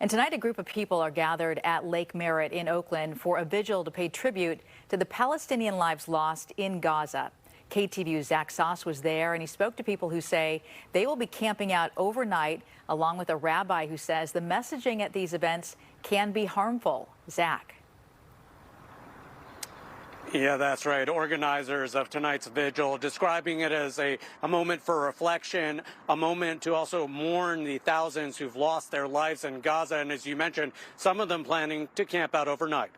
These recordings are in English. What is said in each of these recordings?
And tonight, a group of people are gathered at Lake Merritt in Oakland for a vigil to pay tribute to the Palestinian lives lost in Gaza. KTVU's Zach Sauce was there, and he spoke to people who say they will be camping out overnight, along with a rabbi who says the messaging at these events can be harmful. Zach. Yeah, that's right. Organizers of tonight's vigil describing it as a moment for reflection, a moment to also mourn the thousands who've lost their lives in Gaza. And as you mentioned, some of them planning to camp out overnight.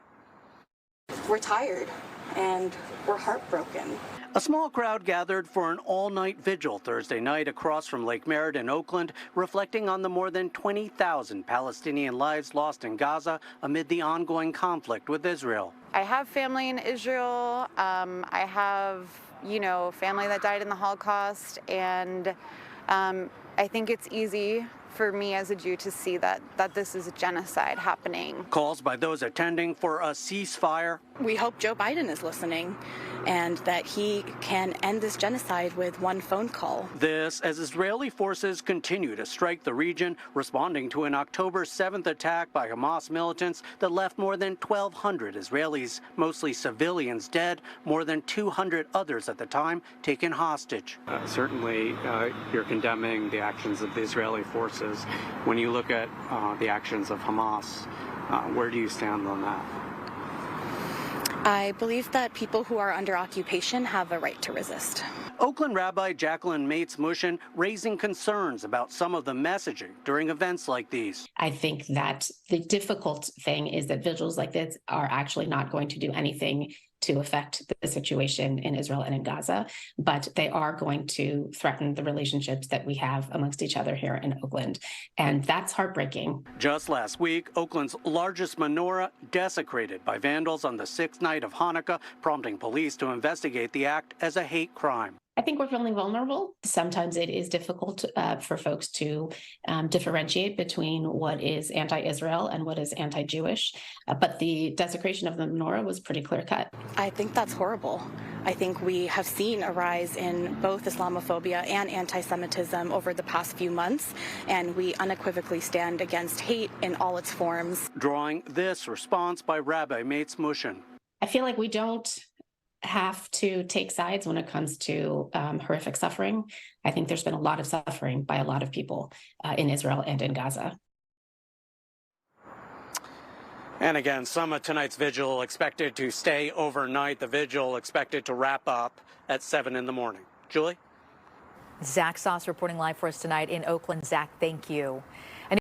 We're tired and we're heartbroken. A small crowd gathered for an all-night vigil Thursday night across from Lake Merritt in Oakland, reflecting on the more than 20,000 Palestinian lives lost in Gaza amid the ongoing conflict with Israel. I have family in Israel. I have, family that died in the Holocaust, and I think it's easy for me as a Jew to see that this is a genocide happening. Calls by those attending for a ceasefire. We hope Joe Biden is listening and that he can end this genocide with one phone call. This as Israeli forces continue to strike the region, responding to an October 7th attack by Hamas militants that left more than 1,200 Israelis, mostly civilians, dead, more than 200 others at the time taken hostage. Certainly, you're condemning the actions of the Israeli forces. When you look at the actions of Hamas, where do you stand on that? I believe that people who are under occupation have a right to resist. Oakland Rabbi Jacqueline Mates-Mushin raising concerns about some of the messaging during events like these. I think that the difficult thing is that vigils like this are actually not going to do anything to affect the situation in Israel and in Gaza, but they are going to threaten the relationships that we have amongst each other here in Oakland. And that's heartbreaking. Just last week, Oakland's largest menorah desecrated by vandals on the sixth night of Hanukkah, prompting police to investigate the act as a hate crime. I think we're feeling vulnerable. Sometimes it is difficult for folks to differentiate between what is anti-Israel and what is anti-Jewish. But the desecration of the menorah was pretty clear-cut. I think that's horrible. I think we have seen a rise in both Islamophobia and anti-Semitism over the past few months, and we unequivocally stand against hate in all its forms. Drawing this response by Rabbi Mates-Mushin. I feel like we don't have to take sides when it comes to horrific suffering. I think there's been a lot of suffering by a lot of people in Israel and in Gaza. And again, some of tonight's vigil expected to stay overnight. The vigil expected to wrap up at 7 in the morning. Julie? Zach Sauce reporting live for us tonight in Oakland. Zach, thank you.